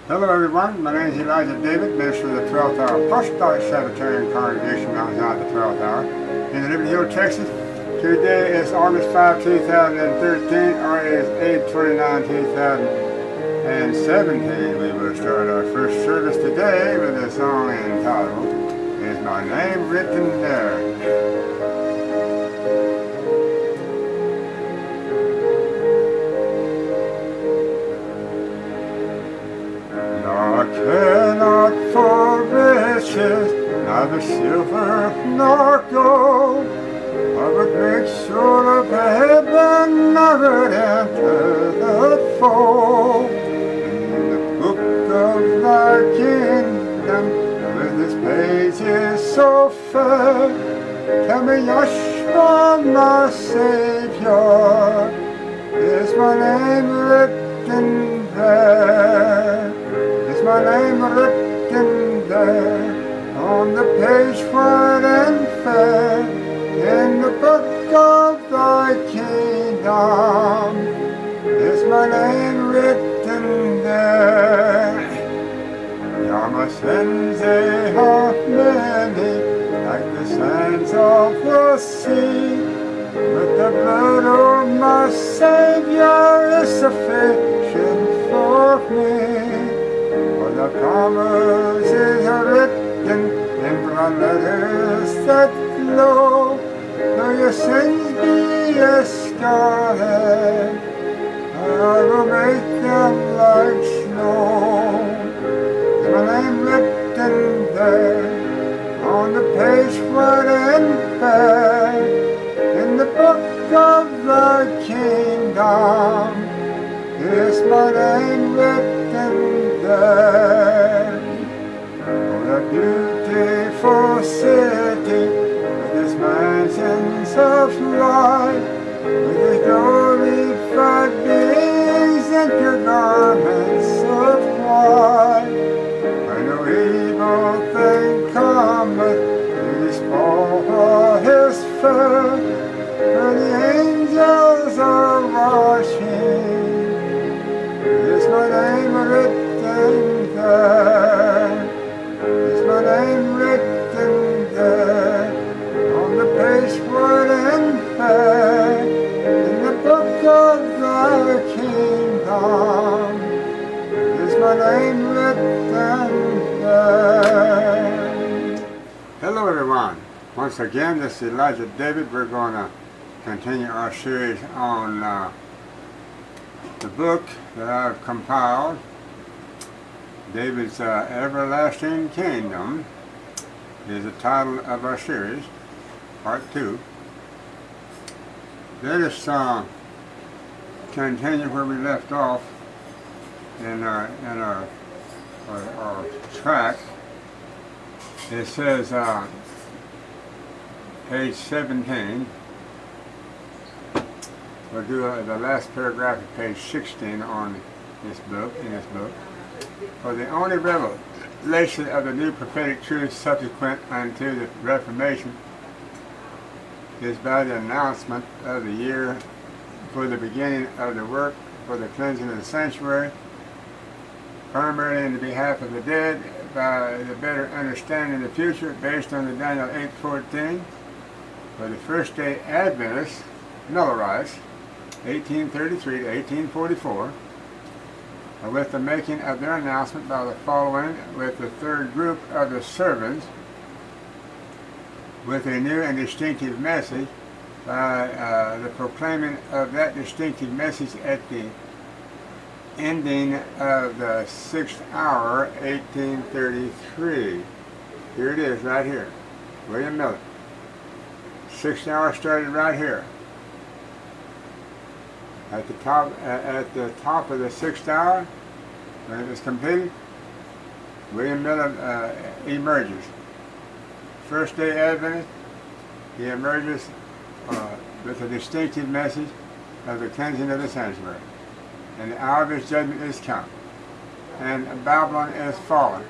Hello everyone, my name is Elijah David, minister of the 12th Hour Apostolic Sabbatarian Congregation outside the 12th Hour in Liberty Hill, Texas. Today is August 5, 2013, or is 8/29, 2017. We will start our first service today with a song entitled, Is My Name Written There? I cannot for riches, neither silver nor gold, of a great soul of heaven never enter the fold. In the book of thy kingdom, with its pages so fair, tell me, Yeshua, my Savior, is my name written there? Is my name written there on the page white and fair, in the book of thy kingdom? Is my name written there? Yeah, my sins, they are many, like the sands of the sea, but the blood of my Savior is sufficient for me. The promises are written in blood letters that flow. Though your sins be as scarlet, I will make them like snow. Is my name written there on the page white and fair, in the book of thy kingdom? Is my name written there? Oh, the beautiful city, with its mansions of light, with its glorified beings in pure garments of white, where no evil thing cometh to despoil his fair, where the angels are watching. Is my name written there? Is my name written there on the page white and fair, in the book of thy kingdom? Is my name written there? Hello everyone. Once again, this is Elijah David. We're going to continue our series on the book that I've compiled, David's Everlasting Kingdom, is the title of our series, part 2. Let us continue where we left off in our track. It says, page 17. We'll do the last paragraph of page 16 on this book, in this book. For the only revelation of the new prophetic truth subsequent unto the Reformation is by the announcement of the year for the beginning of the work for the cleansing of the sanctuary, primarily in the behalf of the dead, by the better understanding of the future based on the Daniel 8:14. For the first day Adventists, Millerites, 1833 to 1844, with the making of their announcement by the following with the third group of the servants, with a new and distinctive message, by the proclaiming of that distinctive message at the ending of the 6th hour, 1833. Here it is, right here. William Miller. 6th hour started right here. At the top of the 6th hour, when it was completed, William Miller emerges. First day Adventist, he emerges with a distinctive message of the cleansing of the sanctuary. And the hour of his judgment is come. And Babylon is fallen.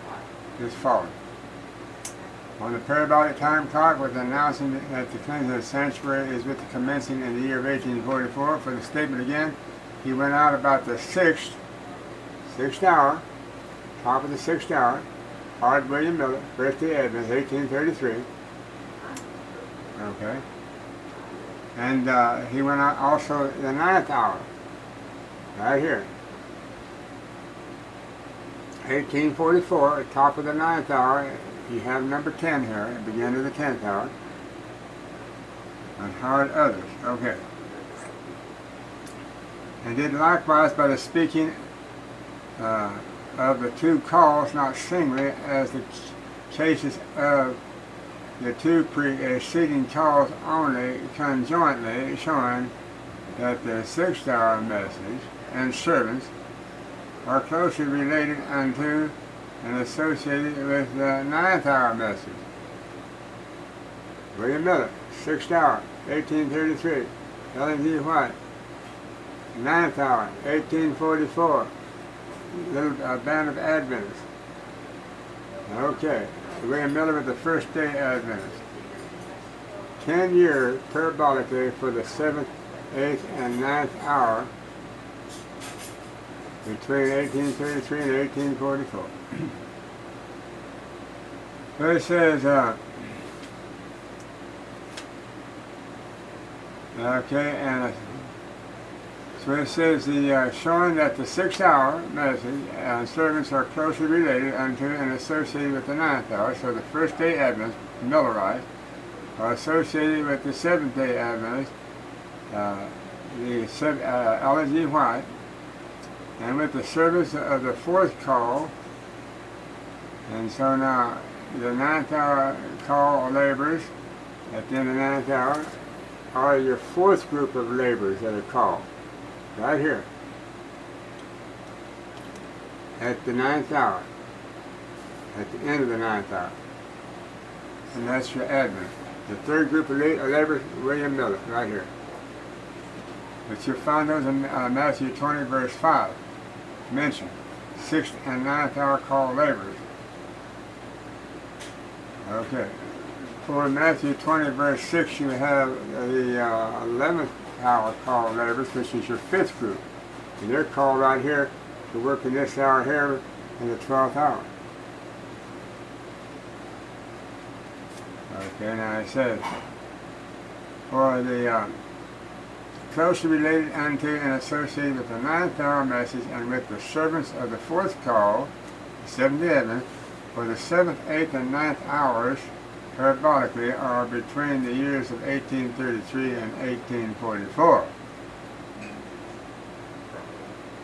On the parabolic time clock was announcing that the cleansing of the sanctuary is with the commencing in the year of 1844. For the statement again, he went out about the sixth hour, top of the 6th hour. Howard William Miller, First-day Adventist, 1833. Okay. And he went out also the 9th hour, right here. 1844, at top of the 9th hour, you have number 10 here, at the beginning of the 10th hour. And Howard others, okay. And did likewise by the speaking of the two calls, not singly, as the cases of the two preceding calls only, conjointly, showing that the 6th hour message and servants are closely related unto and associated with the 9th hour message. William Miller, 6th hour, 1833. Ellen G. White, 9th hour, 1844. Little Band of Adventists. Okay. William Miller with the First-day Adventist. 10 years parabolically for the 7th, 8th, and 9th hour between 1833 and 1844. So it says, okay, and so it says showing that the 6th hour message and servants are closely related unto and associated with the 9th hour. So the First-day Adventists, Millerites, are associated with the Seventh-day Adventists, Ellen G. White, and with the service of the 4th call. And so now the 9th hour call laborers at the end of the 9th hour are your 4th group of laborers that are called. Right here. At the 9th hour. At the end of the 9th hour. And that's your Advent. The 3rd group of laborers, William Miller, right here. But you'll find those in Matthew 20, verse 5. Mentioned. 6th and 9th hour call laborers. Okay. For Matthew 20, verse 6, you have the 11th hour call laborers, which is your 5th group. And they're called right here to work in this hour here in the 12th hour. Okay, now it says, for the closely related unto and associated with the 9th hour message and with the servants of the 4th call, the 7th Advent, for the 7th, 8th, and 9th hours, parabolically, are between the years of 1833 and 1844.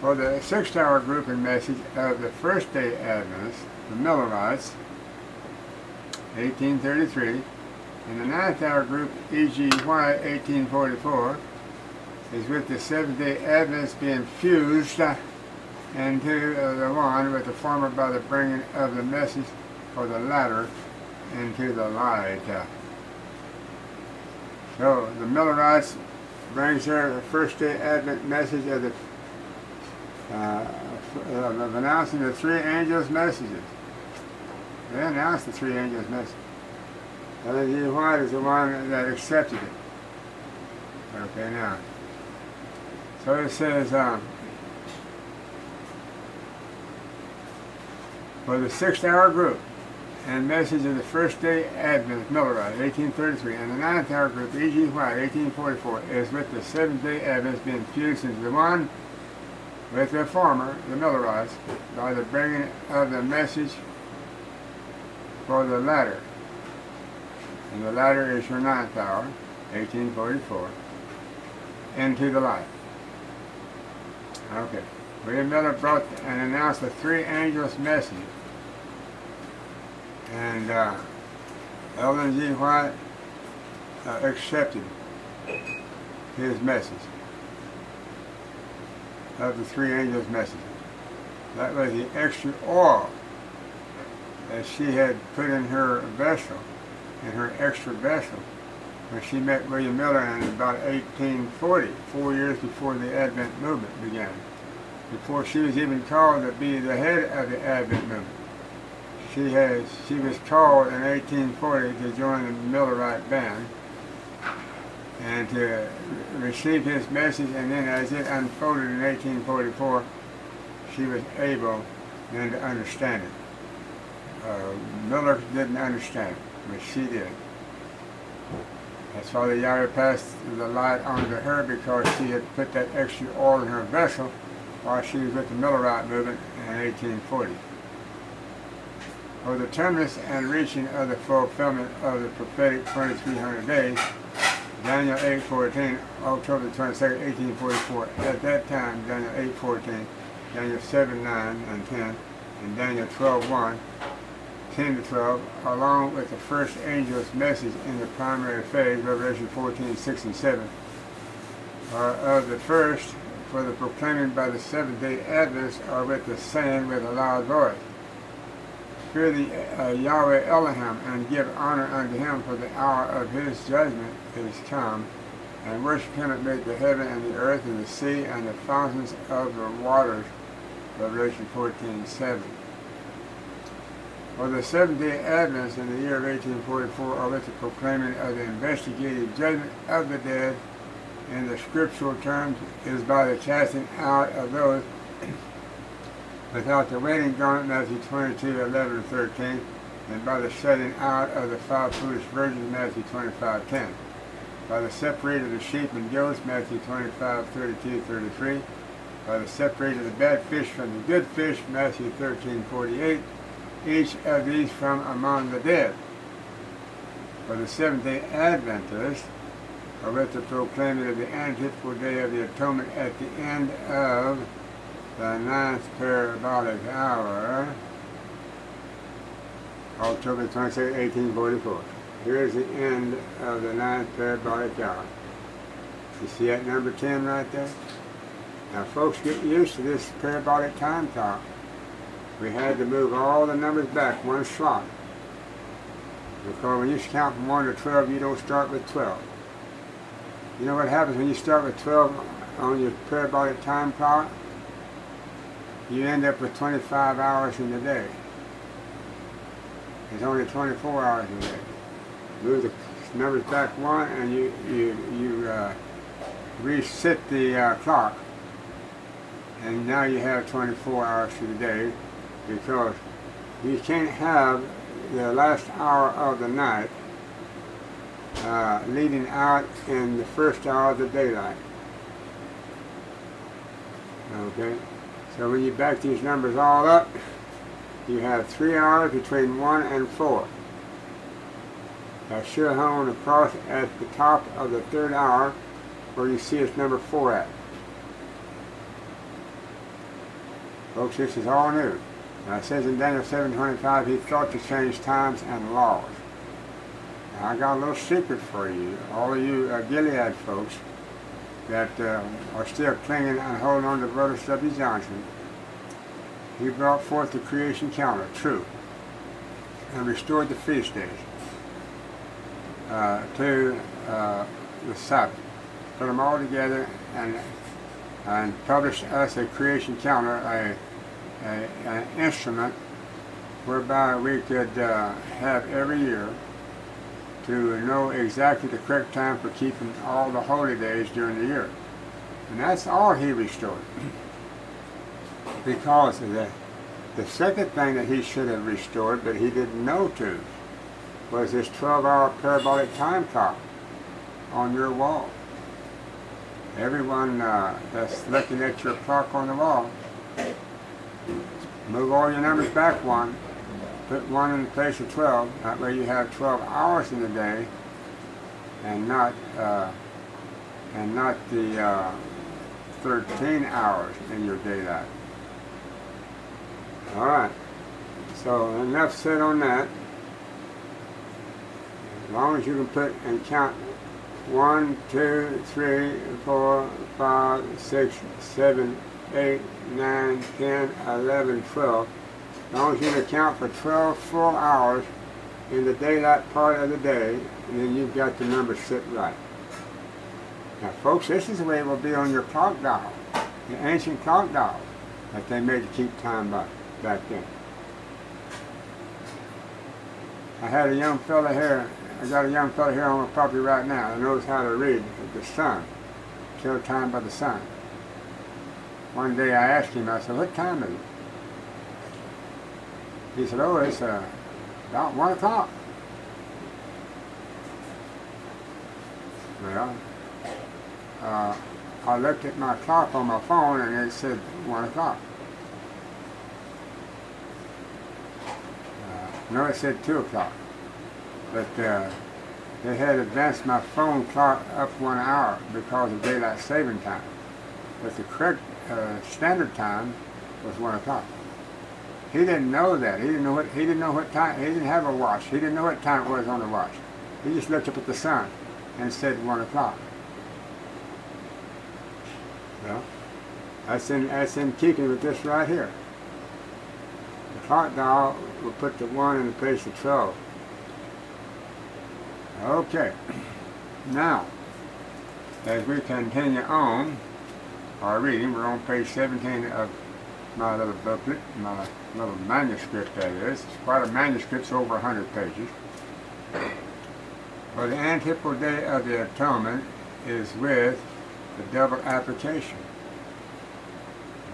For the 6th hour group and message of the First-day Adventists, the Millerites, 1833, and the 9th hour group, E.G. White, 1844, is with the Seventh-day Adventists being fused into the one, with the former by the bringing of the message for the latter into the light. So the Millerites brings their First-day Advent message of announcing the 3 angels' messages. They announced the 3 angels' message. Ellen G. White is the one that accepted it. Okay, now. So it says, for the 6th hour group and message of the First-day Adventist, Millerite, 1833, and the 9th hour group, E.G. White, 1844, is with the Seventh-day Adventists being fused into the one with the former, the Millerites, by the bringing of the message for the latter. And the latter is your 9th hour, 1844, into the light. Okay. William Miller brought and announced the 3 angels' message. And Ellen G. White accepted his message of the 3 angels' messages. That was the extra oil that she had put in her vessel, in her extra vessel, when she met William Miller in about 1840, 4 years before the Advent movement began, before she was even called to be the head of the Advent movement. She was called in 1840 to join the Millerite band and to receive his message, and then as it unfolded in 1844, she was able than to understand it. Miller didn't understand it, but she did. That's why the Yahweh passed the light on to her, because she had put that extra oil in her vessel while she was with the Millerite movement in 1840. For the terminus and reaching of the fulfillment of the prophetic 2300 days, Daniel 8:14, October 22nd, 1844. At that time, Daniel 8:14, Daniel 7:9 and 10, and Daniel 12:1, 10 to 12, along with the first angel's message in the primary phase, Revelation 14:6 and 7, are of the first, for the proclaiming by the Seventh-day Adventists, are with the saying with a loud voice, Fear the Yahweh Elohim, and give honor unto him, for the hour of his judgment is come, and worship him that made the heaven and the earth and the sea and the fountains of the waters, Revelation 14:7. For the Seventh-day Adventists in the year of 1844 are with the proclaiming of the investigative judgment of the dead, in the scriptural terms, is by the casting out of those without the wedding garment, Matthew 22:11 and 13, and by the shutting out of the 5 foolish virgins, Matthew 25:10, by the separating of the sheep and goats, Matthew 25:32-33, by the separating of the bad fish from the good fish, Matthew 13:48, each of these from among the dead. For the Seventh-day Adventists are with the proclaiming of the antithetical day of the atonement at the end of the 9th parabolic hour, October 22, 1844. Here's the end of the 9th parabolic hour. You see that number 10 right there? Now folks, get used to this parabolic time clock. We had to move all the numbers back one slot, because when you count from 1 to 12, you don't start with 12. You know what happens when you start with 12 on your parabolic time clock? You end up with 25 hours in the day. It's only 24 hours in the day. Move the numbers back one, and you reset the clock, and now you have 24 hours to the day, because you can't have the last hour of the night leading out in the first hour of the daylight. Okay? So when you back these numbers all up, you have 3 hours between 1 and 4. Now should hung on the cross at the top of the 3rd hour, where you see it's number 4 at. Folks, this is all new. Now it says in Daniel 7:25, he thought to change times and laws. Now I got a little secret for you, all of you Gilead folks that are still clinging and holding on to Brother Stubby Johnson. He brought forth the creation calendar, true, and restored the feast days to the Sabbath. Put them all together and published us a creation calendar, an instrument whereby we could have every year to know exactly the correct time for keeping all the holy days during the year. And that's all he restored. Because of that. The second thing that he should have restored, but he didn't know to, was this 12-hour parabolic time clock on your wall. Everyone that's looking at your clock on the wall, move all your numbers back one, put 1 in the place of 12. That way you have 12 hours in the day, and not the 13 hours in your daylight. All right. So enough said on that. As long as you can put and count 1, 2, 3, 4, 5, 6, 7, 8, 9, 10, 11, 12. As long as you can count for 12 full hours in the daylight part of the day, and then you've got the numbers set right. Now folks, this is the way it will be on your clock dial, the ancient clock dial that they made to keep time by back then. I had a young fella here, I got a young fella here on my property right now that knows how to read the sun, kill time by the sun. One day I asked him, I said, what time is it? He said, oh, it's about 1 o'clock. Well, I looked at my clock on my phone and it said 1 o'clock. No, it said 2 o'clock. But they had advanced my phone clock up 1 hour because of daylight saving time. But the correct standard time was 1 o'clock. He didn't know that. He didn't know what time. He didn't have a watch. He didn't know what time it was on the watch. He just looked up at the sun and said 1 o'clock. Well, that's in keeping with this right here. The clock dial will put the 1 in the place of 12. Okay. Now, as we continue on our reading, we're on page 17 of my little booklet, my little manuscript that is. It's quite a manuscript, it's over 100 pages. For the antipodal day of the atonement is with the double application.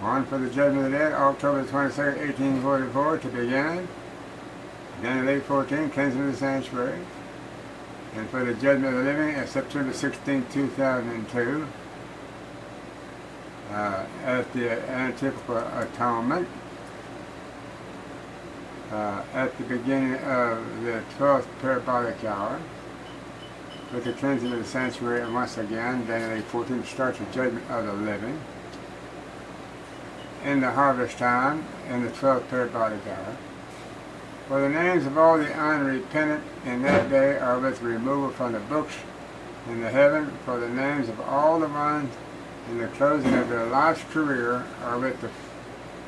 One for the judgment of the dead, October 22nd, 1844 to begin. Daniel 8:14, cleansing of the sanctuary. And for the judgment of the living, at September 16, 2002, at the antipodal atonement, at the beginning of the 12th parabolic hour, with the cleansing of the sanctuary, and once again, Daniel 8:14 starts the judgment of the living. In the harvest time, in the 12th parabolic hour. For the names of all the unrepentant in that day are with removal from the books in the heaven, for the names of all the ones in the closing of their life's career are with the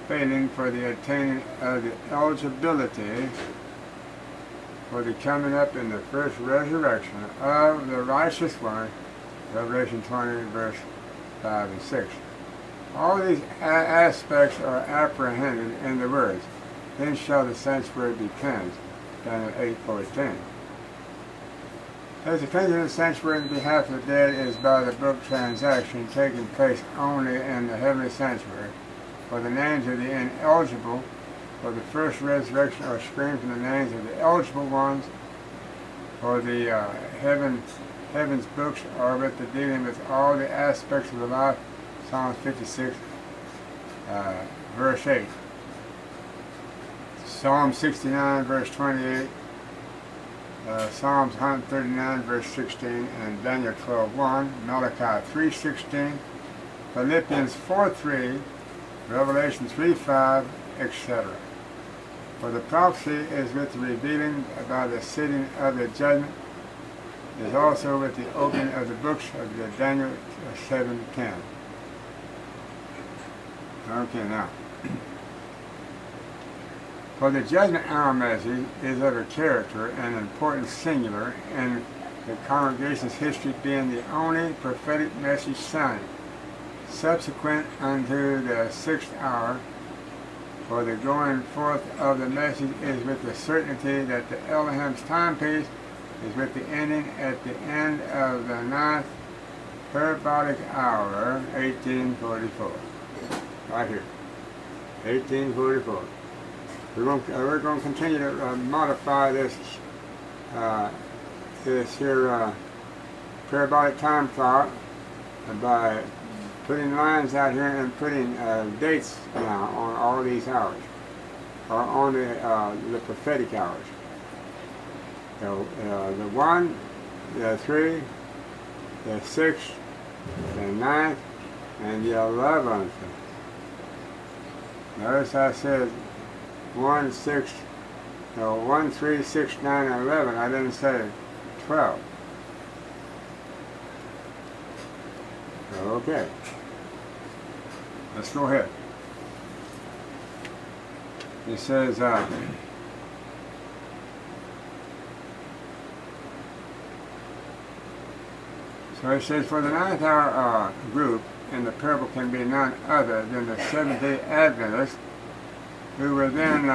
failing for the attaining of the eligibility for the coming up in the first resurrection of the righteous one, Revelation 20, verse 5 and 6. All these aspects are apprehended in the words, then shall the sanctuary be cleansed, Daniel 8:14. As the cleansing of the sanctuary on behalf of the dead is by the book transaction taking place only in the heavenly sanctuary, for the names of the ineligible for the first resurrection are screened from the names of the eligible ones, for the heaven's books are with the dealing with all the aspects of the life, Psalms 56, verse 8. Psalm 69, verse 28. Psalms 139, verse 16. And Daniel 12:1. Malachi 3:16. Philippians 4:3. Revelation 3:5, etc. For the prophecy is with the revealing about the sitting of the judgment, is also with the opening of the books of the Daniel 7:10. Okay, now. For the judgment hour message is of a character and important singular in the congregation's history, being the only prophetic message sounded subsequent unto the 6th hour. For the going forth of the message is with the certainty that the Elohim's timepiece is with the ending at the end of the 9th parabolic hour, 1844. Right here, 1844. We're going to continue to modify this parabolic time clock by putting lines out here and putting dates down on all these hours, or on the prophetic hours. So the 1, the 3, the 6th, the 9th, and the 11th. Notice I said 1, 6, no, 1, 3, 6, 9, and 11. I didn't say 12. Okay. Let's go ahead. It says, so it says, for the 9th hour group in the parable can be none other than the Seventh-day Adventists, who were then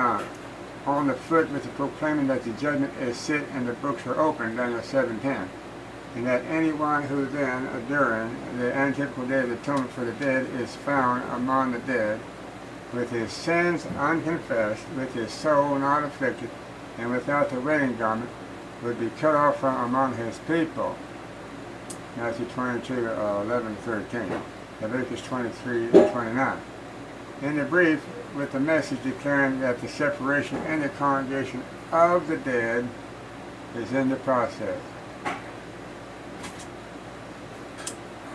on the foot with the proclaiming that the judgment is sit and the books are open, Daniel 7:10, and that anyone who then, during the antipodal day of the atonement for the dead, is found among the dead, with his sins unconfessed, with his soul not afflicted, and without the wedding garment, would be cut off from among his people. Matthew 22, 11, 13. Leviticus 23, 29. In the brief, with the message declaring that the separation in the congregation of the dead is in the process.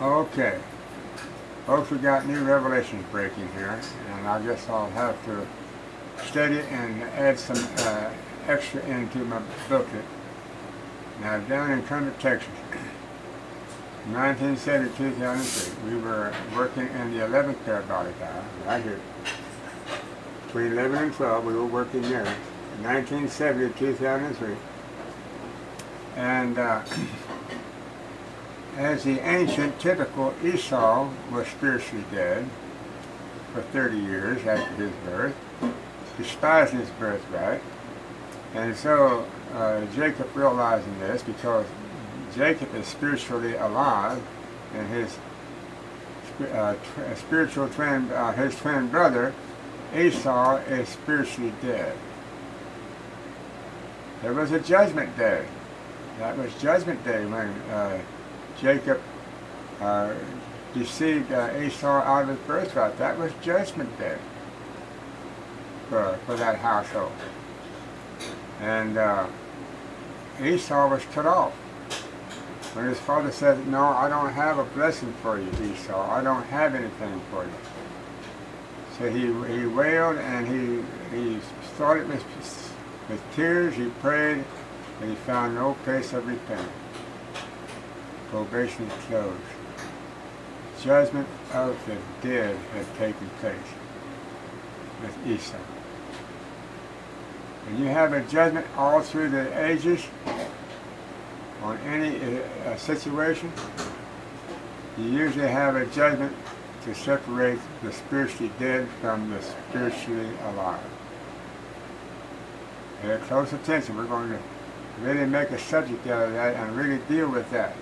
Okay. Folks, we got new revelations breaking here, and I guess I'll have to study and add some extra into my booklet. Now, down in Kermit, Texas, 1970-2003, we were working in the 11th parabolic hour, right here. Between 11 and 12, we were working there. 1970-2003. And as the ancient typical Esau was spiritually dead for 30 years after his birth, despising his birthright. And so Jacob, realizing this, because Jacob is spiritually alive, and his spiritual twin, his twin brother Esau, is spiritually dead. There was a judgment day. That was judgment day when Jacob deceived Esau out of his birthright. That was judgment day for that household. And Esau was cut off. When his father said, "No, I don't have a blessing for you, Esau. I don't have anything for you." So he wailed, and he started with tears. He prayed, and he found no place of repentance. Probation closed. Judgment of the dead had taken place with Esau. And you have a judgment all through the ages on any situation. You usually have a judgment to separate the spiritually dead from the spiritually alive. Pay close attention. We're going to really make a subject out of that and really deal with that.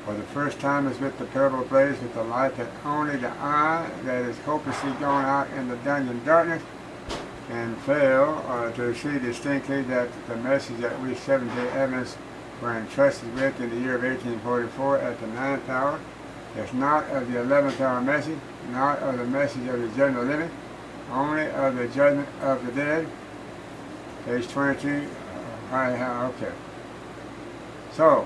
For the first time is with the parable blaze with the light that only the eye that is hopelessly gone out in the dungeon darkness and fail to see distinctly that the message that we Seventh-day Adventists were entrusted with in the year of 1844 at the 9th hour is not of the 11th hour message, not of the message of the judgment of the living, only of the judgment of the dead. Page 22. Okay. So,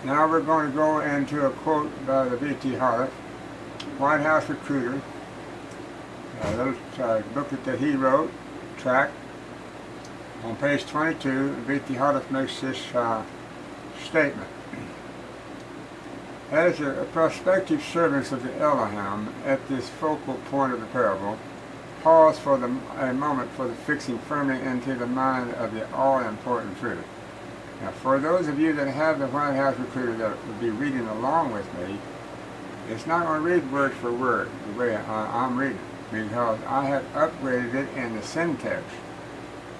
now we're going to go into a quote by the V.T. Harloff, White House Recruiter, a little booklet that he wrote, tract. On page 22, V.T. Harloff makes this statement. As a prospective servants of the Elohim at this focal point of the parable, pause for a moment for the fixing firmly into the mind of the all-important truth. Now, for those of you that have the White House Recruiter that will be reading along with me, it's not going to read word for word the way I'm reading, because I have upgraded it in the syntax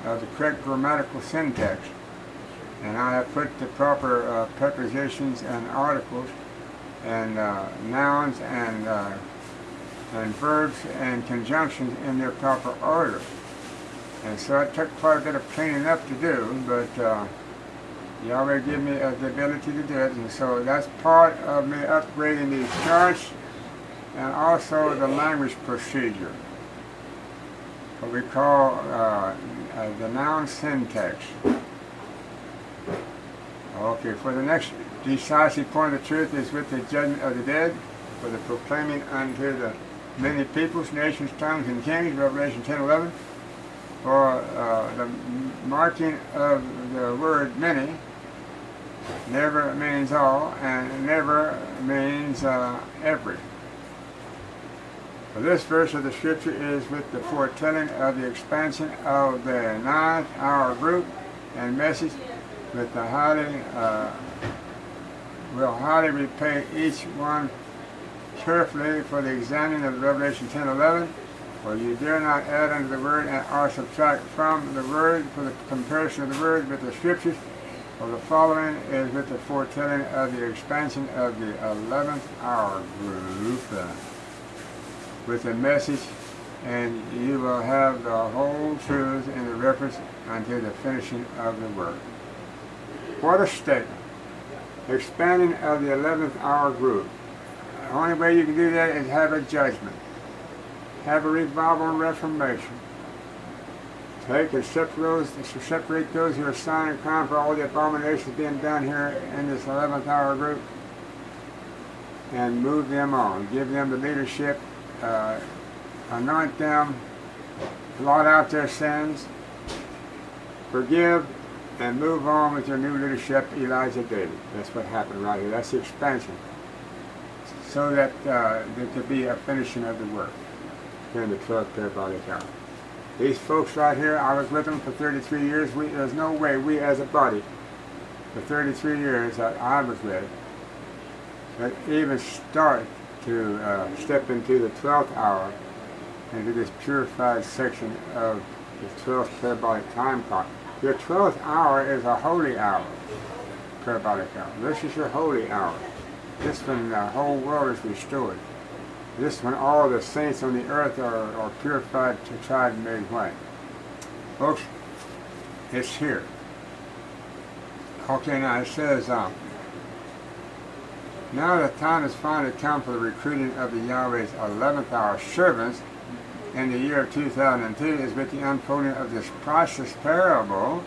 of the correct grammatical syntax, and I have put the proper prepositions and articles and nouns and verbs and conjunctions in their proper order. And so it took quite a bit of cleaning up to do, but Yahweh gave me the ability to do it, and so that's part of me upgrading these charts and also the language procedure, what we call the noun syntax. Okay, for the next decisive point of the truth is with the judgment of the dead, for the proclaiming unto the many peoples, nations, tongues, and kings, Revelation 10:11, for the marking of the word many, never means all, and never means every. For this verse of the scripture is with the foretelling of the expansion of the 9th hour group and message, with the will highly repay each one carefully for the examining of Revelation 10:11, for you dare not add unto the word or subtract from the word for the comparison of the word with the scriptures. For the following is with the foretelling of the expansion of the 11th hour group with the message and you will have the whole truth in the reference unto the finishing of the work. What a statement. Expanding of the 11th hour group. The only way you can do that is have a judgment. Have a revival and reformation. Take and separate those who are signing crime for all the abominations being done here in this 11th hour group and move them on. Give them the leadership, anoint them, blot out their sins, forgive, and move on with your new leadership, Elijah David. That's what happened right here. That's the expansion. So that there could be a finishing of the work during the 12th parabolic hour. These folks right here, I was with them for 33 years. There's no way we as a body, for 33 years that I was with, could even start to step into the 12th hour, into this purified section of the 12th parabolic time clock. Your 12th hour is a holy hour, parabolic hour. This is your holy hour. This is when the whole world is restored. This is when all the saints on the earth are purified to try and made white. Folks, it's here. Okay, now it says, now the time has finally come for the recruiting of the Yahweh's 11th hour servants in the year of 2002 is with the unfolding of this priceless parable,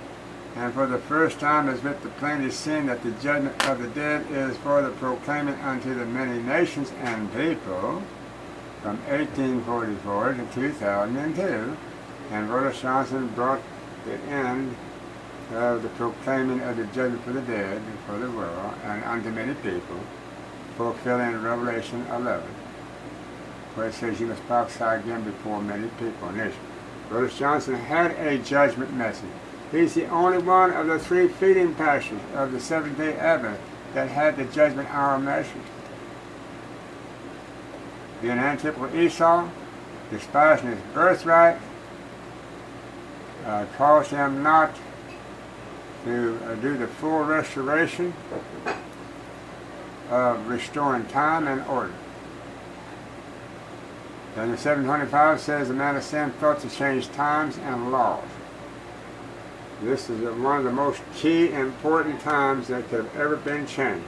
and for the first time is with the plainly seen that the judgment of the dead is for the proclaiming unto the many nations and people from 1844 to 2002, and Rhoda Johnson brought the end of the proclaiming of the judgment for the dead for the world and unto many people, fulfilling Revelation 11, where it says you must prophesy again before many people and nations. Rhoda Johnson had a judgment message. He's the only one of the three feeding pastors of the Seventh-day Advent that had the judgment hour message. Being antipodal Esau, despising his birthright, caused him not to do the full restoration of restoring time and order. Then the 725 says the man of sin thought to change times and laws. This is one of the most key important times that could have ever been changed,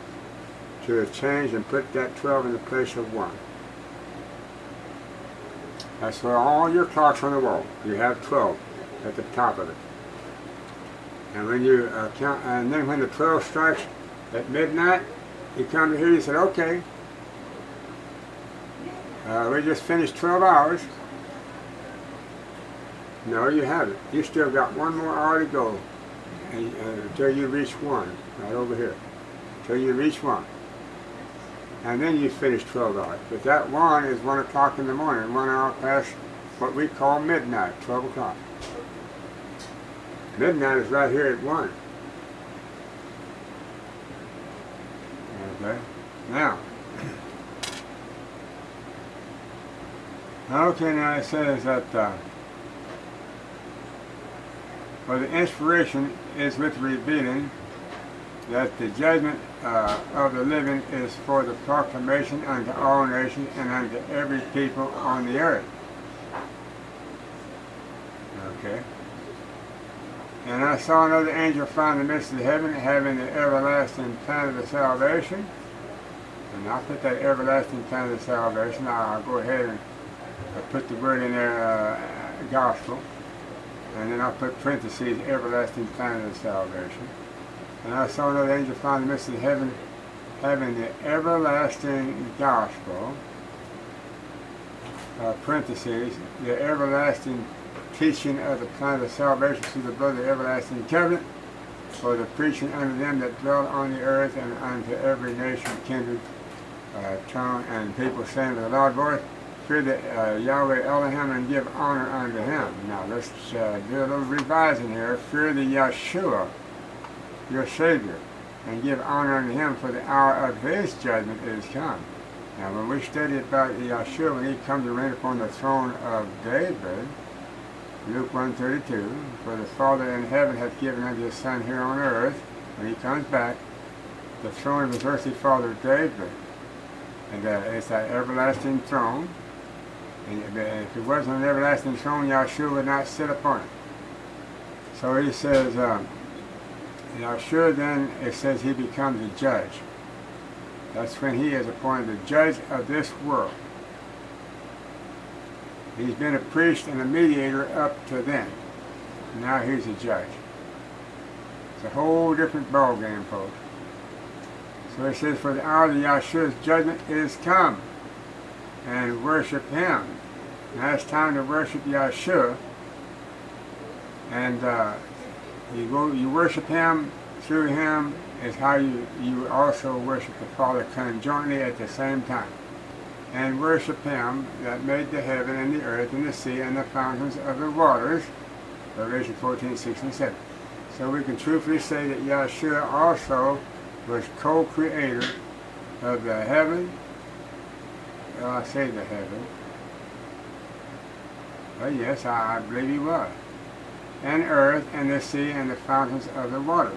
to have changed and put that 12 in the place of 1. That's for all your clocks on the wall. You have 12 at the top of it. And when you count, and then when the 12 strikes at midnight, you come to here, you said, okay, we just finished 12 hours. No, you haven't. You still got one more hour to go until you reach 1, right over here. Until you reach 1. And then you finish 12 hours. But that 1 is 1 o'clock in the morning, 1 hour past what we call midnight, 12 o'clock. Midnight is right here at 1. Okay, now. Okay, now it says that for the inspiration is with revealing that the judgment of the living is for the proclamation unto all nations and unto every people on the earth. Okay. And I saw another angel fly in the midst of heaven, having the everlasting plan of the salvation. And I'll put that everlasting plan of the salvation. I'll go ahead and put the word in there, gospel. And then I'll put parentheses, everlasting plan of the salvation. And I saw another angel fly in the midst of heaven, having the everlasting gospel, parentheses, the everlasting teaching of the plan of salvation through the blood of the everlasting covenant, for the preaching unto them that dwell on the earth and unto every nation, kindred, tongue, and people, saying with a loud voice, fear the Yahweh Elohim and give honor unto him. Now let's do a little revising here. Fear the Yeshua, your Savior, and give honor unto him, for the hour of his judgment is come. Now when we study about Yeshua, when he comes to reign upon the throne of David, Luke 1:32, for the Father in heaven hath given unto his Son here on earth, when he comes back, the throne of his earthly father David. And it's that everlasting throne. And if it wasn't an everlasting throne, Yahshua would not sit upon it. So he says, Yahshua then, it says he becomes a judge. That's when he is appointed the judge of this world. He's been a priest and a mediator up to then. Now he's a judge. It's a whole different ball game, folks. So it says, for the hour of Yahshua's judgment is come, and worship him. Now it's time to worship Yahshua, and you worship him. Through him is how you also worship the Father conjointly at the same time. And worship him that made the heaven and the earth and the sea and the fountains of the waters. Revelation 14, 6, and 7. So we can truthfully say that Yahshua also was co-creator of the heaven. Well, I say the heaven. Well, yes, I believe he was. And earth and the sea and the fountains of the water.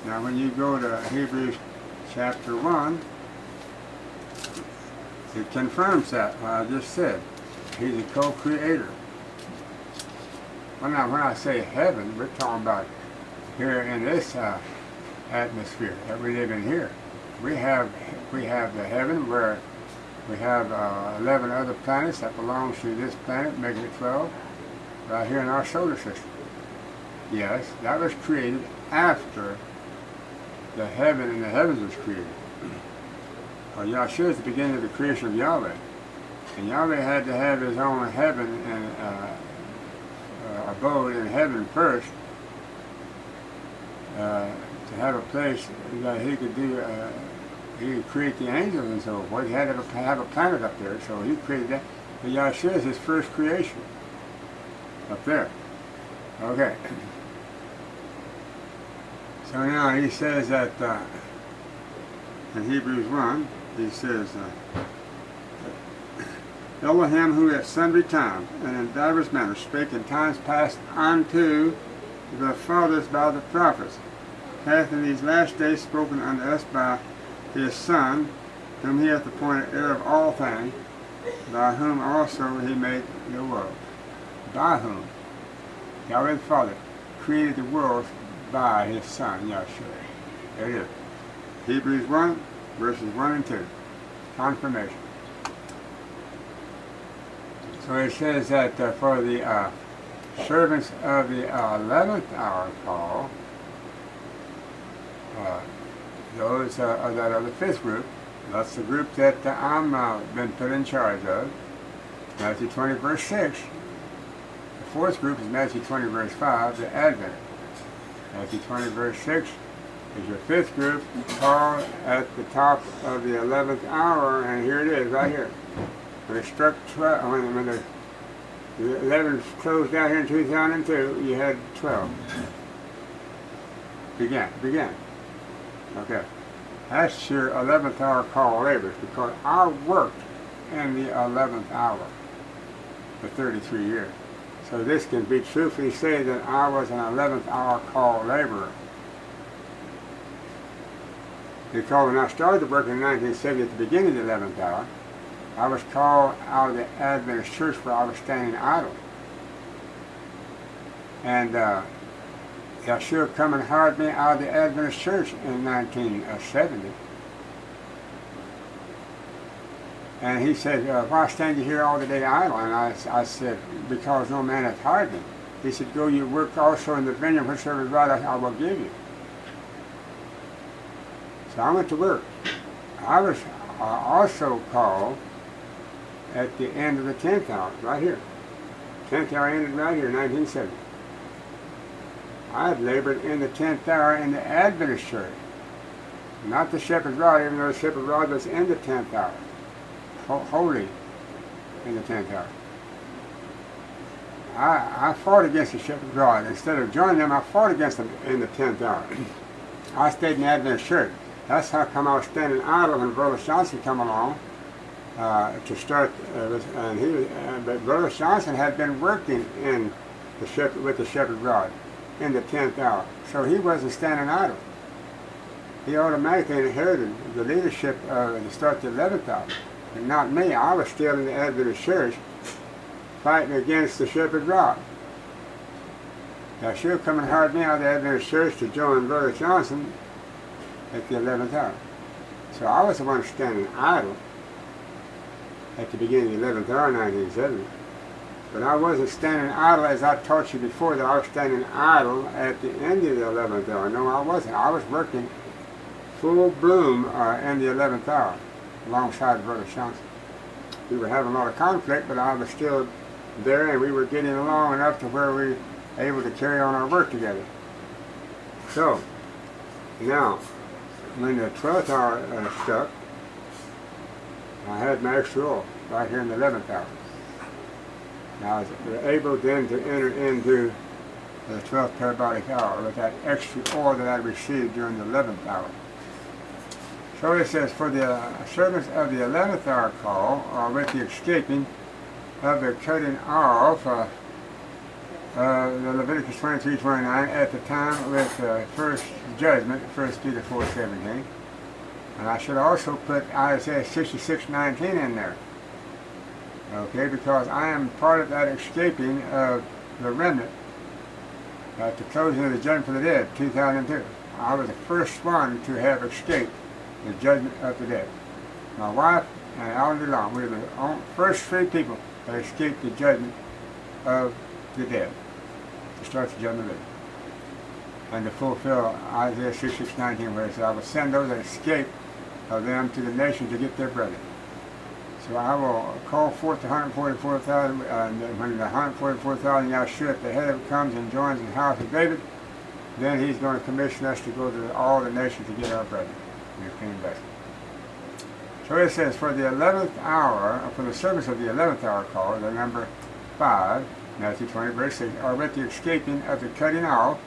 Now when you go to Hebrews chapter 1, it confirms that what I just said. He's a co-creator. Well, now when I say heaven, we're talking about here in this atmosphere that we live in here. We have the heaven where we have 11 other planets that belong to this planet, making it 12, right here in our solar system. Yes, that was created after the heaven and the heavens was created. Well, Yahshua is the beginning of the creation of Yahweh. And Yahweh had to have his own heaven and abode in heaven first to have a place that he could do, he could create the angels and so forth. He had to have a planet up there, so he created that. But Yahshua is his first creation up there. Okay. So now he says that in Hebrews 1, he says, Elohim, who at sundry times and in divers manners spake in times past unto the fathers by the prophets, hath in these last days spoken unto us by his Son, whom he hath appointed heir of all things, by whom also he made the world. By whom? Yahweh the Father created the world by his Son, Yahshua. There it is. Hebrews 1, verses 1 and 2. Confirmation. So it says that for the servants of the 11th hour call, those are that of the fifth group. That's the group that I'm been put in charge of. Matthew 20, verse 6. The fourth group is Matthew 20, verse 5, the Advent. Matthew 20, verse 6 is your fifth group called at the top of the 11th hour, and here it is, right here. When it struck 12, when the 11 closed out here in 2002, you had 12. Began. Okay. That's your 11th hour call labors, because I worked in the 11th hour for 33 years. So this can be truthfully said that I was an 11th hour call laborer. Because when I started working in 1970 at the beginning of the 11th hour, I was called out of the Adventist church where I was standing idle. And Yahshua come and hired me out of the Adventist church in 1970. And he said, why stand you here all the day idle? And I said, because no man hath hired me. He said, go you work also in the vineyard, whichever is right I will give you. So I went to work. I was also called at the end of the 10th hour, right here. 10th hour ended right here in 1970. I had labored in the 10th hour in the Adventist church. Not the shepherd's rod, even though the shepherd's rod was in the 10th hour. Holy in the 10th hour. I fought against the shepherd's rod. Instead of joining them, I fought against them in the 10th hour. I stayed in the Adventist church. That's how come I was standing idle when Brother Johnson come along to start. But Brother Johnson had been working in with the shepherd's rod in the 10th hour, so he wasn't standing idle. He automatically inherited the leadership to start the 11th hour. And not me. I was still in the Adventist church, fighting against the Shepherd Rock. Yahshua come and hired me out of the Adventist Church to join Brother Johnson at the 11th hour. So I was the one standing idle at the beginning of the 11th hour, 1970. But I wasn't standing idle, as I taught you before, that I was standing idle at the end of the 11th hour. No, I wasn't. I was working full bloom in the 11th hour alongside Brother Johnson. We were having a lot of conflict, but I was still there, and we were getting along enough to where we were able to carry on our work together. So, now, when the 12th hour struck, I had my extra oil right here in the 11th hour. Now, I was able then to enter into the 12th parabolic hour with that extra oil that I received during the 11th hour. So it says, for the servants of the 11th hour call, or with the escaping of the cutting off, the Leviticus 23:29, at the time with the first judgment, 1 Peter 4:17. And I should also put Isaiah 66:19 in there. Okay, because I am part of that escaping of the remnant at the closing of the judgment for the dead, 2002. I was the first one to have escaped the judgment of the dead. My wife and Alan DeLong, we were the first three people that escaped the judgment of the dead, to start the judgment of the dead. And to fulfill Isaiah 66:19, where it says, I will send those that escape of them to the nation to get their brethren. So I will call forth the 144,000, when the 144,000 Yahshua at the head of it comes and joins the house of David, then he's going to commission us to go to all the nations to get our brethren. So it says, for the 11th hour, for the service of the 11th hour call, the number 5, Matthew 20, verse 6, or with the escaping of the cutting off,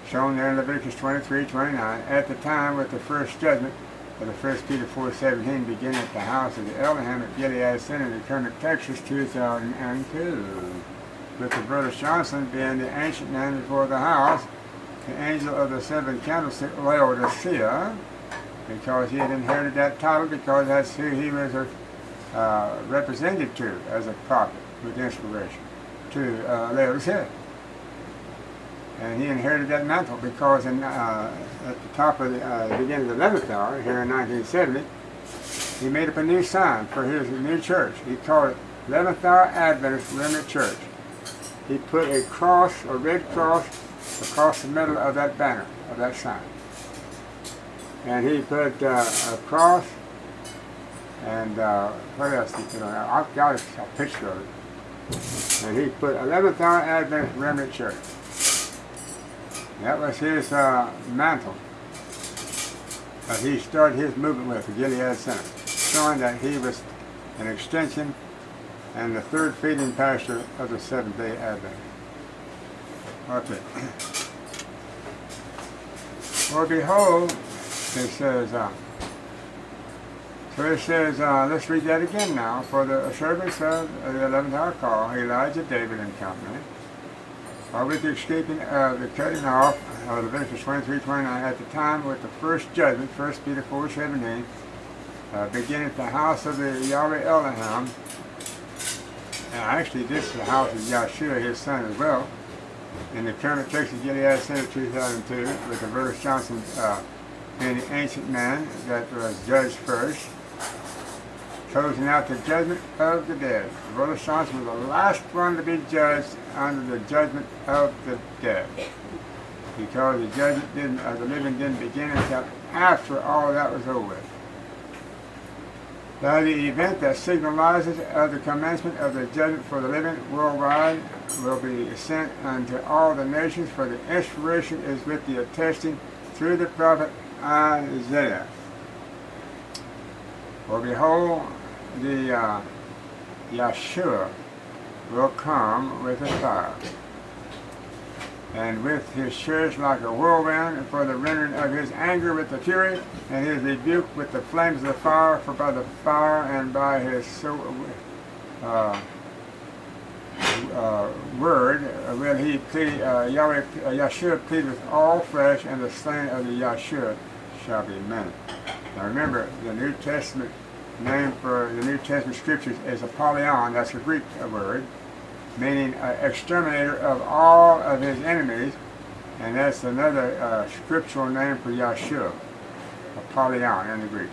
shown there in Leviticus 23:29, at the time with the first judgment of the 1 Peter 4:17, beginning at the house of the Elohim at Gilead Center in Kermit, Texas, 2002. With the Brother Johnson being the ancient man before the house, the angel of the seven candlestick, Laodicea, because he had inherited that title, because that's who he was represented to as a prophet with inspiration to Laodicea. And he inherited that mantle because at the top of the beginning of the 11th hour, here in 1970, he made up a new sign for his new church. He called it 11th Hour Adventist Remnant Church. He put a cross, a red cross, across the middle of that banner, of that sign. And he put a cross, and what else did he put on there? I've got a picture of it. And he put 11th Hour Adventist Remnant Church. That was his mantle that he started his movement with, the Gilead Center, showing that he was an extension and the third feeding pastor of the Seventh-day Advent. Okay. For behold, it says, so it says, let's read that again now. For the service of the 11th hour call, Elijah, David, and company, or with the escaping of the cutting off of Leviticus 23:29, at the time with the first judgment, 1 Peter 4:17, beginning at the house of the Yahweh Elohim. Now, actually, this is the house of Yahshua, his son, as well, in the Kermit, Texas, Gilead Center, 2002, with the Brother Johnson being the ancient man that was judged first, closing out the judgment of the dead. Brother Johnson was the last one to be judged under the judgment of the dead, because the judgment of the living didn't begin until after all that was over with. Now the event that signalizes the commencement of the judgment for the living worldwide will be sent unto all the nations, for the inspiration is with the attesting through the prophet Isaiah. For behold, the Yahshua will come with a fire, and with his church like a whirlwind, for the rendering of his anger with the fury, and his rebuke with the flames of the fire. For by the fire and by his word will he plead, Yahshua plead with all flesh, and the slain of the Yahshua shall be many. Now remember, the New Testament name for the New Testament scriptures is Apollyon. That's a Greek word. meaning exterminator of all of his enemies, and that's another scriptural name for Yahshua, Apollyon in the Greek.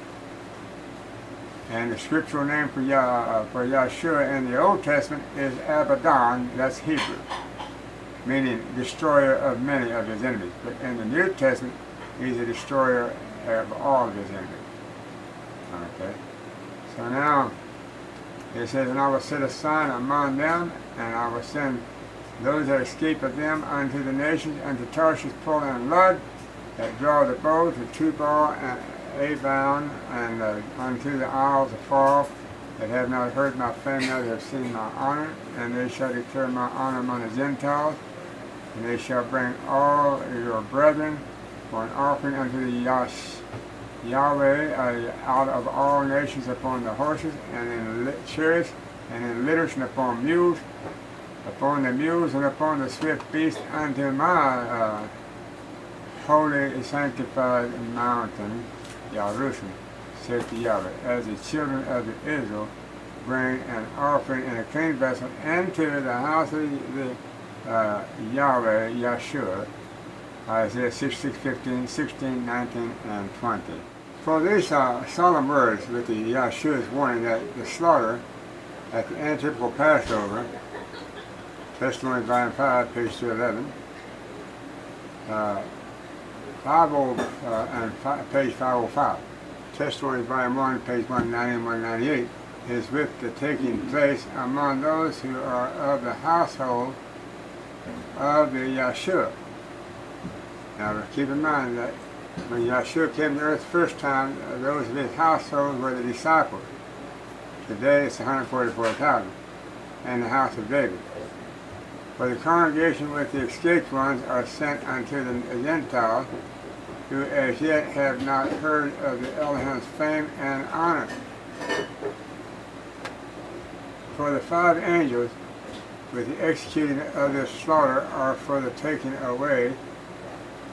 And the scriptural name for Yahshua in the Old Testament is Abaddon, that's Hebrew, meaning destroyer of many of his enemies. But in the New Testament, he's a destroyer of all of his enemies. Okay. So now, it says, and I will set a sign among them, and I will send those that escape of them unto the nations, unto Tarshish, Pul, and Lud, that draw the bow to Tubal and Avon, and unto the isles afar, that have not heard my fame, neither have seen my honor, and they shall declare my honor among the Gentiles, and they shall bring all your brethren for an offering unto the Yahweh out of all nations upon the horses, and in chariots, and in litters, and upon mules, upon the mules, and upon the swift beasts, unto my holy sanctified mountain, Jerusalem, saith the Yahweh, as the children of the Israel bring an offering in a clean vessel into the house of the Yahweh, Yahshua, Isaiah 66, 15, 16, 19, and 20. For these solemn words with the Yahshua's warning that the slaughter at the antitypical Passover, Testimony Volume 5, page 211, page 505, Testimony Volume 1, page 190 and 198, is with the taking place among those who are of the household of the Yahshua. Now keep in mind that when Yahshua came to earth the first time, those of his household were the disciples. Today it's 144,000 in the house of David. For the congregation with the escaped ones are sent unto the Gentiles, who as yet have not heard of the Elohim's fame and honor. For the 5 angels with the executing of this slaughter are for the taking away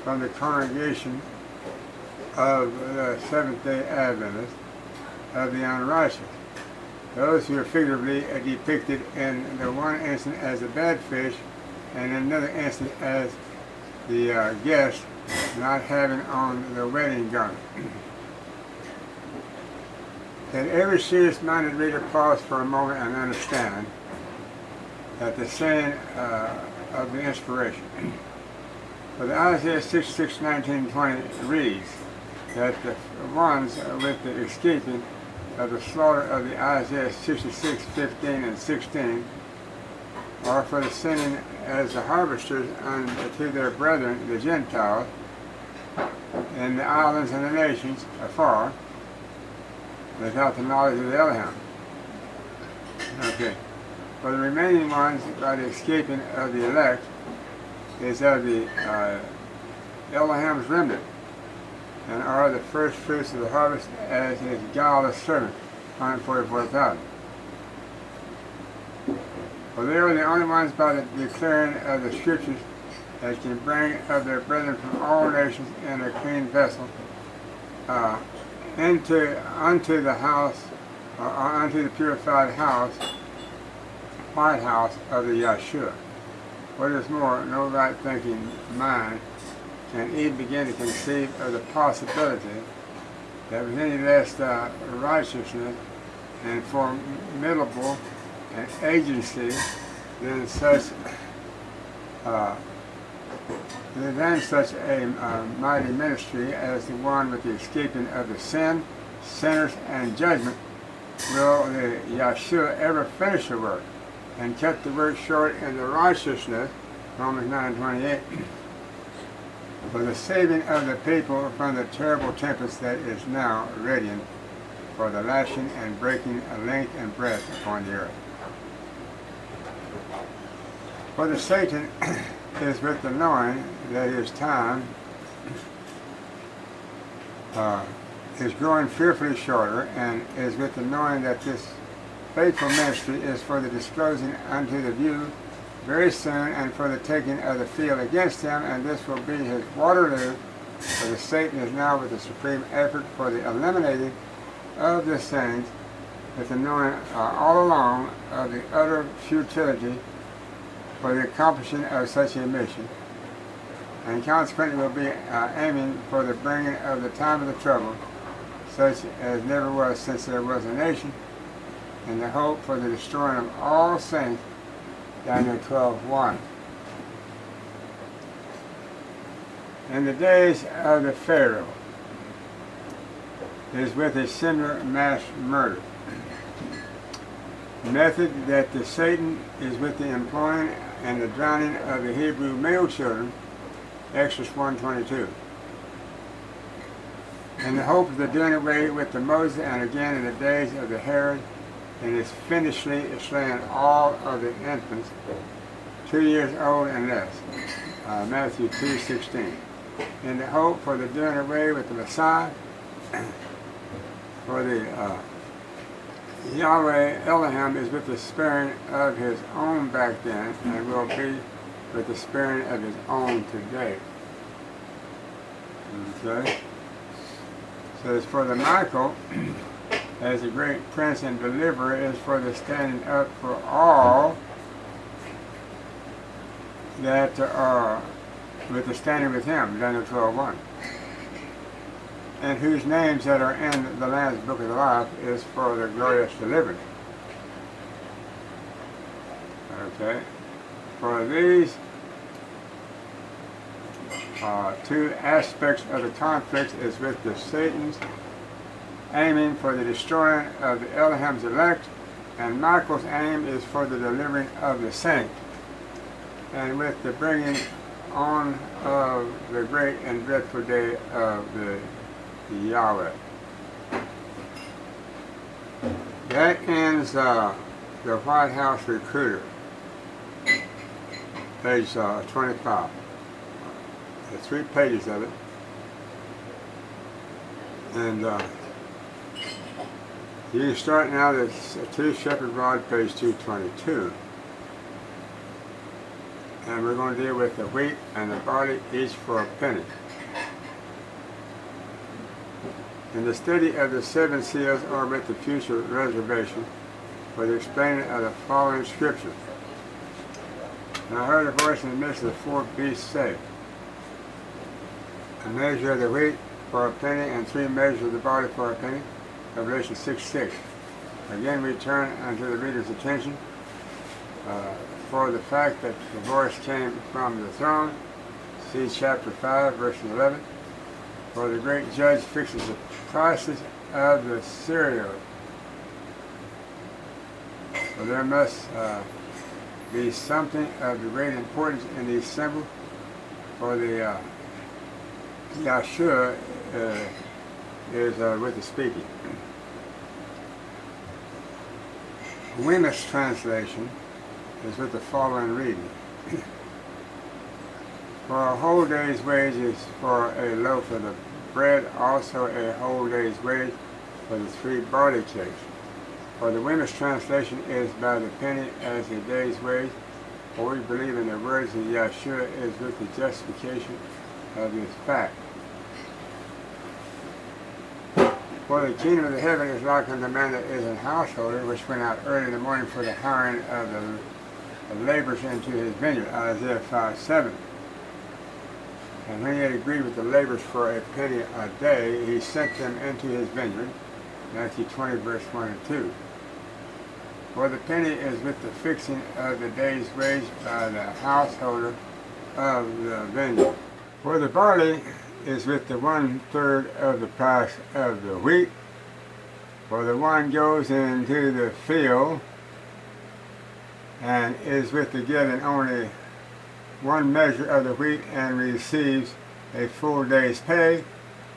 from the congregation of the Seventh-day Adventists of the unrighteous. Those who are figuratively depicted in the one instant as the bad fish, and in another instant as the guest not having on the wedding garment. Let every serious-minded reader pause for a moment and understand that the saying of the inspiration. For the Isaiah 66, 19, 20 reads that the ones with the escaping of the slaughter of the Isaiah 66, 15, and 16 are for the sending as the harvesters unto their brethren, the Gentiles, in the islands and the nations afar, without the knowledge of the Elohim. Okay. For the remaining ones, by the escaping of the elect, is of the Elohim's remnant, and are the first fruits of the harvest as his guileless servant, 144,000. For they are the only ones by the declaring of the scriptures that can bring of their brethren from all nations in a clean vessel unto the house, or unto the purified house, white house of the Yahshua. What is more, no right-thinking mind can even begin to conceive of the possibility that with any less righteousness and formidable an agency than such a mighty ministry as the one with the escaping of the sin, sinners, and judgment, will the Yahshua ever finish the work and cut the work short in the righteousness, Romans 9:28, for the saving of the people from the terrible tempest that is now radiant for the lashing and breaking of length and breadth upon the earth. For the Satan is with the knowing that his time is growing fearfully shorter, and is with the knowing that this faithful ministry is for the disclosing unto the view very soon, and for the taking of the field against him, and this will be his Waterloo, for the Satan is now with the supreme effort for the eliminating of the saints, with the knowing all along of the utter futility for the accomplishing of such a mission, and consequently will be aiming for the bringing of the time of the trouble, such as never was since there was a nation, and the hope for the destroying of all saints, Daniel 12:1. In the days of the Pharaoh is with a similar mass murder method that the Satan is with the employing and the drowning of the Hebrew male children, Exodus 1:22. In the hope of the doing away with the Moses, and again in the days of the Herod, and is finishly slaying all of the infants 2 years old and less, Matthew 2:16. In the hope for the doing away with the Messiah, for the Yahweh Elohim is with the sparing of his own back then, and will be with the sparing of his own today. Okay? So it's for the Michael, as a great prince and deliverer, is for the standing up for all that are with the standing with him, Daniel 12:1. And whose names that are in the Lamb's Book of Life is for the glorious deliverance. Okay? For these two aspects of the conflict is with the Satan's aiming for the destroying of the Elohim's elect, and Michael's aim is for the delivering of the saint, and with the bringing on of the great and dreadful day of the Yahweh. That ends the White House Recruiter, page 25. There's 3 pages of it, and you can start now. That's 2 Shepherd Rod, page 222. And we're going to deal with the wheat and the barley, each for a penny. In the study of the 7 seals, or with the future reservation, for the explaining of the following scripture. And I heard a voice in the midst of the 4 beasts say, a measure of the wheat for a penny, and 3 measures of the barley for a penny. Revelation 6:6. Again, we turn unto the reader's attention for the fact that the voice came from the throne. See chapter 5, verse 11. For the great judge fixes the prices of the cereal. So there must be something of the great importance in these symbols, for the Yahshua is with the speaking. Weymouth's translation is with the following reading. For a whole day's wages for a loaf of the bread, also a whole day's wage for the 3 barley cakes. For the Weymouth's translation is by the penny as a day's wage, for we believe in the words of Yahshua is with the justification of this fact. For the kingdom of the heaven is like unto a man that is an householder, which went out early in the morning for the hiring of the laborers into his vineyard, Isaiah 5:7. And when he had agreed with the laborers for a penny a day, he sent them into his vineyard, Matthew 20, verse 1 and 2. For the penny is with the fixing of the day's wage by the householder of the vineyard. For the barley is with the 1/3 of the price of the wheat. For the one goes into the field and is with the getting only 1 measure of the wheat and receives a full day's pay,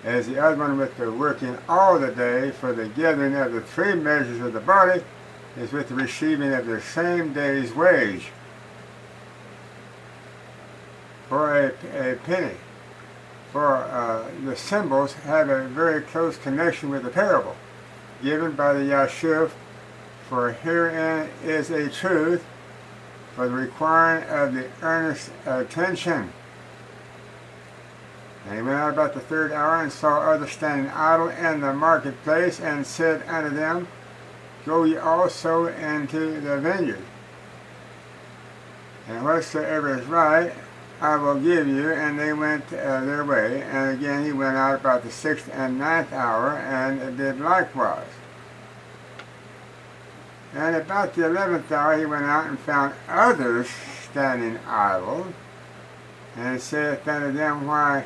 as the other one with the working all the day. For the gathering of the 3 measures of the barley is with the receiving of the same day's wage. For a penny. For the symbols have a very close connection with the parable given by the Yahshua, for herein is a truth for the requiring of the earnest attention. And he went out about the 3rd hour, and saw others standing idle in the marketplace, and said unto them, Go ye also into the vineyard. and whatsoever is right I will give you. And they went their way. And again he went out about the 6th and 9th hour, and did likewise. And about the 11th hour he went out and found others standing idle, and saith unto them, Why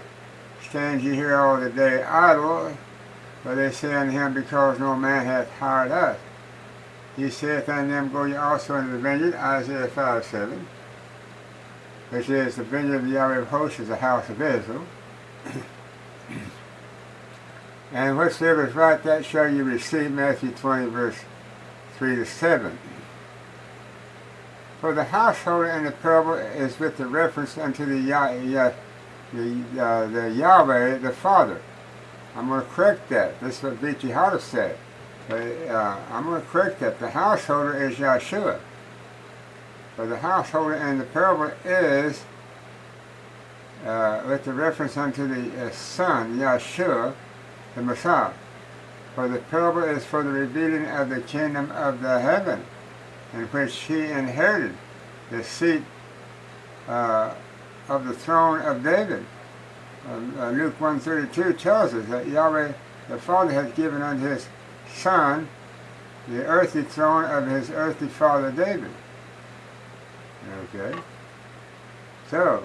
stand ye here all the day idle? But they say unto him, Because no man hath hired us. He saith unto them, Go ye also into the vineyard, Isaiah 5:7, which is the vineyard of the Yahweh of hosts, is the house of Israel. And whatsoever is right, that shall ye receive, Matthew 20, verse 3-7. For the householder in the parable is with the reference unto the Yahweh, the Father. I'm going to correct that. This is what V.T. Hoddle said. I'm going to correct that. The householder is Yahshua. For the householder in the parable is with the reference unto the Son, Yahshua, the Messiah. For the parable is for the revealing of the kingdom of the heaven, in which he inherited the seat of the throne of David. Luke 1:32 tells us that Yahweh the Father has given unto his Son the earthly throne of his earthly father David. Okay? So,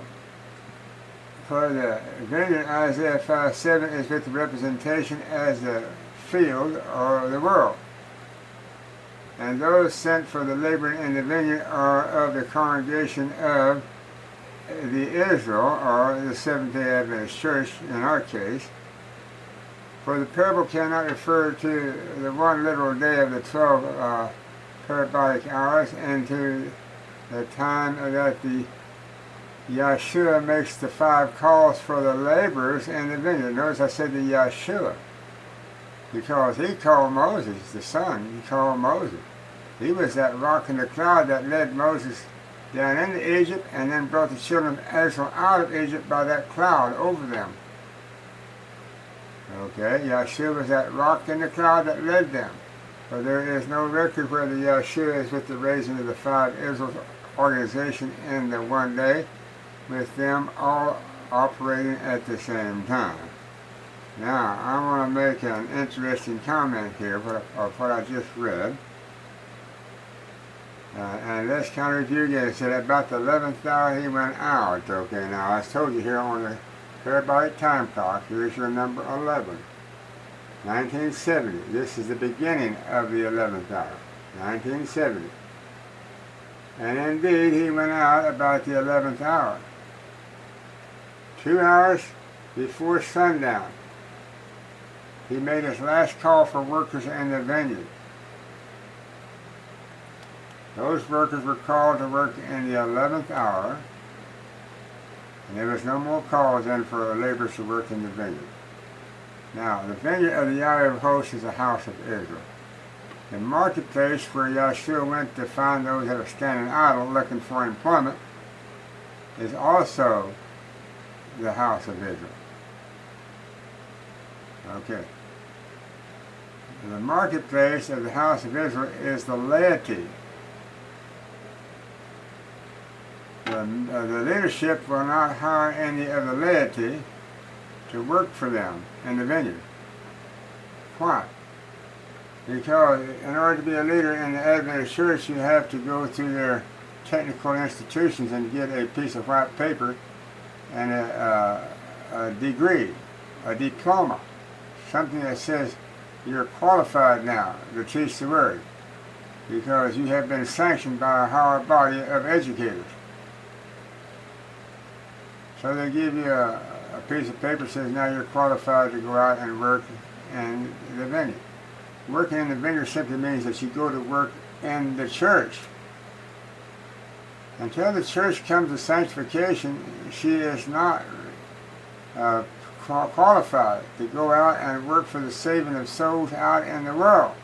for the vineyard, Isaiah 5:7 is with the representation as the field or the world. And those sent for the laboring in the vineyard are of the congregation of the Israel, or the Seventh-day Adventist Church in our case. For the parable cannot refer to the one literal day of the 12 parabolic hours, and to the time that the Yahshua makes the 5 calls for the laborers in the vineyard. Notice I said the Yahshua, because he called Moses, the Son. He called Moses. He was that rock in the cloud that led Moses down into Egypt, and then brought the children of Israel out of Egypt by that cloud over them. Okay, Yahshua was that rock in the cloud that led them. But there is no record where the Yahshua is with the raising of the 5 Israel organization in the one day, with them all operating at the same time. Now, I want to make an interesting comment here of what I just read. And let's kind of review again. It said about the 11th hour he went out. Okay, now I told you here on the parabolic time clock, here's your number 11. 1970. This is the beginning of the 11th hour. 1970. And indeed, he went out about the 11th hour. 2 hours before sundown, he made his last call for workers in the vineyard. Those workers were called to work in the 11th hour, and there was no more calls then for laborers to work in the vineyard. Now, the vineyard of the Yahweh of hosts is the house of Israel. The marketplace where Yahshua went to find those that are standing idle looking for employment is also the house of Israel. Okay. The marketplace of the house of Israel is the laity. The leadership will not hire any of the laity to work for them in the vineyard. Why? Because in order to be a leader in the Adventist Church, you have to go through their technical institutions and get a piece of white paper and a degree, a diploma, something that says you're qualified now to teach the Word, because you have been sanctioned by a higher body of educators. So they give you a piece of paper that says now you're qualified to go out and work in the vineyard. Working in the vineyard simply means that you go to work in the church. Until the church comes to sanctification, she is not qualified to go out and work for the saving of souls out in the world.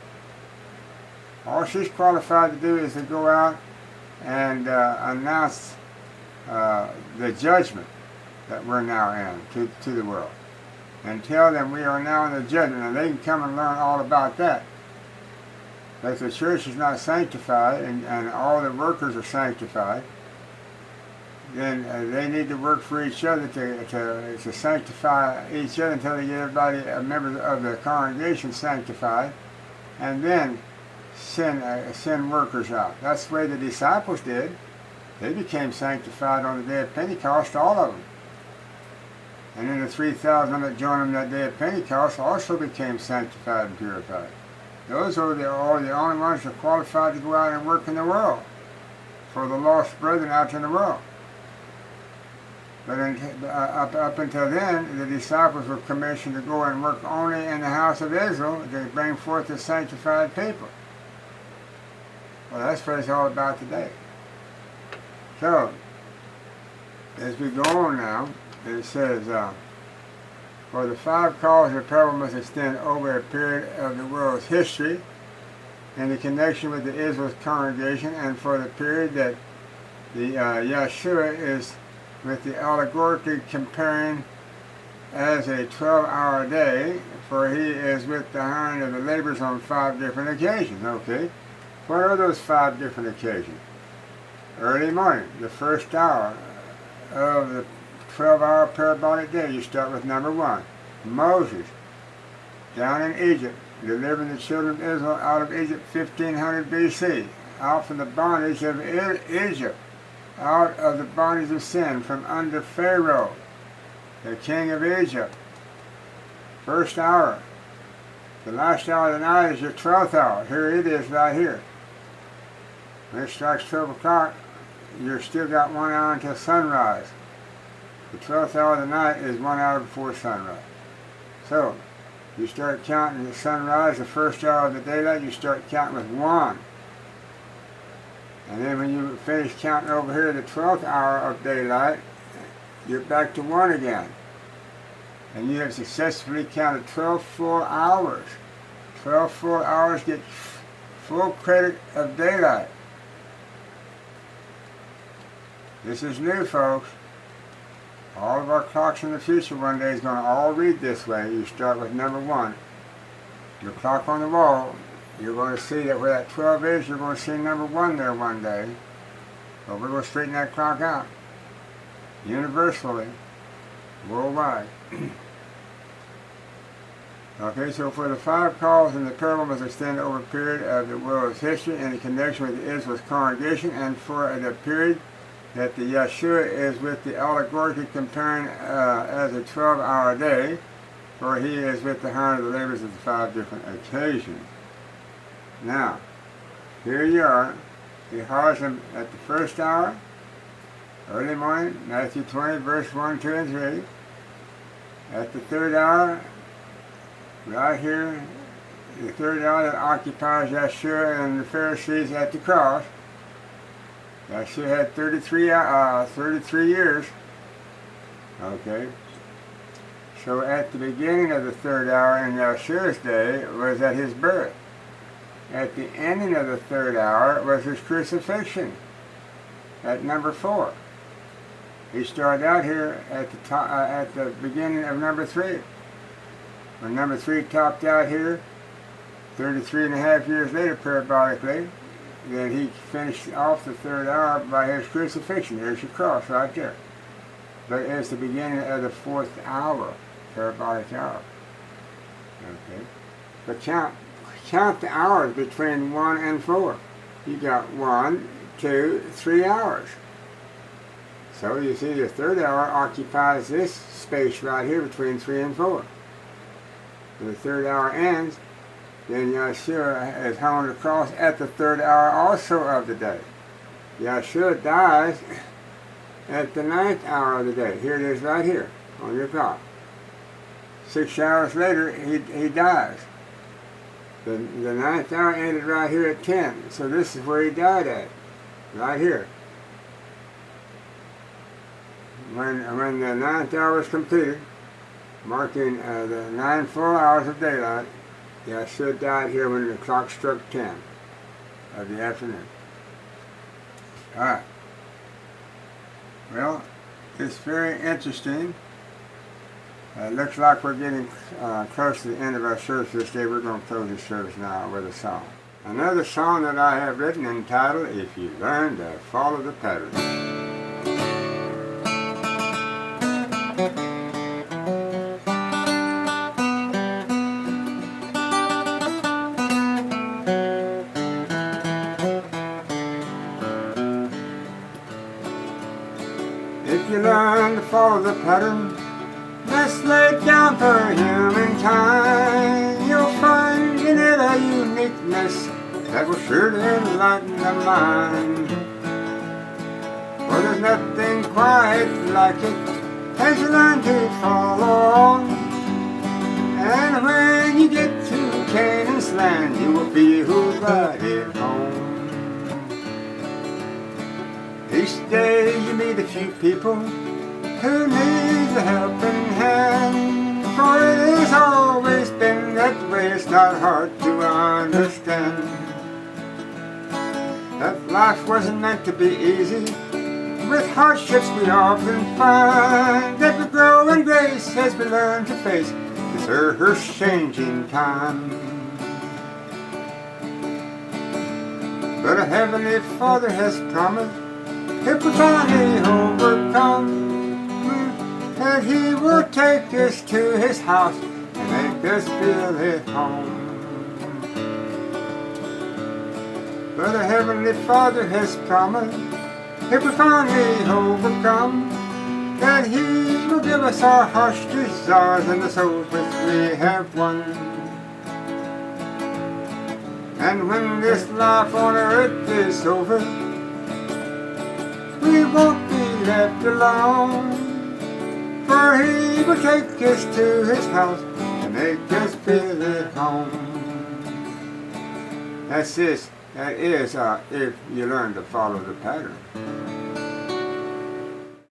All she's qualified to do is to go out and announce the judgment that we're now in to the world, and tell them we are now in the judgment, and they can come and learn all about that. But if the church is not sanctified and all the workers are sanctified, then they need to work for each other to sanctify each other until they get everybody, a member of the congregation, sanctified, and then send workers out. That's the way the disciples did. They became sanctified on the day of Pentecost, all of them. And then the 3,000 that joined them that day of Pentecost also became sanctified and purified. Those are the only ones that are qualified to go out and work in the world for the lost brethren out in the world. But up until then, the disciples were commissioned to go and work only in the house of Israel to bring forth the sanctified people. Well, that's what it's all about today. So, as we go on now, it says, for the 5 calls of the parable must extend over a period of the world's history in the connection with the Israel's congregation, and for the period that the Yeshua is with the allegorically comparing as a 12-hour day, for he is with the hiring of the laborers on 5 different occasions. Okay, what are those 5 different occasions? Early morning, the first hour of the 12-hour parabolic day. You start with number 1. Moses, down in Egypt, delivering the children of Israel out of Egypt 1500 BC, out from the bondage of Egypt, out of the bondage of sin, from under Pharaoh, the king of Egypt. First hour. The last hour of the night is your 12th hour. Here it is right here. When it strikes 12 o'clock, you've still got 1 hour until sunrise. The 12th hour of the night is 1 hour before sunrise. So, you start counting the sunrise, the first hour of the daylight, you start counting with 1. And then when you finish counting over here the 12th hour of daylight, you're back to 1 again. And you have successfully counted 12 full hours. 12 full hours get full credit of daylight. This is new, folks. All of our clocks in the future one day is going to all read this way. You start with number 1. Your clock on the wall, you're going to see that where that 12 is, you're going to see number 1 there one day. But we're going to straighten that clock out. Universally. Worldwide. Okay, so for the 5 calls in the parable must extend over a period of the world's history in connection with Israel's congregation, and for the period that the Yeshua is with the allegorically comparing as a 12-hour day, for he is with the hiring of the laborers of the 5 different occasions. Now, here you are. He hires them at the first hour, early morning, Matthew 20, verse 1, 2, and 3. At the 3rd hour, right here, the 3rd hour that occupies Yeshua and the Pharisees at the cross. Yeshua had 33 years. Okay. So at the beginning of the 3rd hour in Yeshua's day was at his birth. At the ending of the 3rd hour was his crucifixion at number 4. He started out here at the beginning of number 3. When number 3 topped out here, 33 and a half years later, parabolically, then he finished off the 3rd hour by his crucifixion. There's your cross right there. But it's the beginning of the 4th hour, parabolic hour. Okay. But count the hours between 1 and 4. You got 1, 2, 3 hours. So you see the 3rd hour occupies this space right here between 3 and 4. When the 3rd hour ends, then Yeshua is hung on the cross at the 3rd hour also of the day. Yeshua dies at the 9th hour of the day. Here it is right here on your clock. 6 hours later, he dies. The 9th hour ended right here at 10. So this is where he died at, right here. When the 9th hour was completed, marking the 9 full hours of daylight, Yeshua died here when the clock struck 10 of the afternoon. Alright. Well, it's very interesting. It looks like we're getting close to the end of our service this day. We're going to close the service now with a song. Another song that I have written entitled, If You Learn to Follow the Pattern. follow the pattern that's laid down for humankind, you'll find in it a uniqueness that will surely enlighten the mind. For there's nothing quite like it as you learn to follow on. And when you get to Canaan's land, you will feel who's right at home. Each day you meet a few people who needs a helping hand, for it has always been that way. It's not hard to understand that life wasn't meant to be easy. With hardships we often find that we grow in grace as we learn to face this earth's changing time. But a Heavenly Father has promised, if we finally overcome, that He will take us to His house and make us feel at home. But a Heavenly Father has promised, if we finally overcome, that He will give us our heart's desires and the souls which we have won. And when this life on earth is over, we won't be left alone, for He will take us to His house and make us feel at home. That is, if you learn to follow the pattern.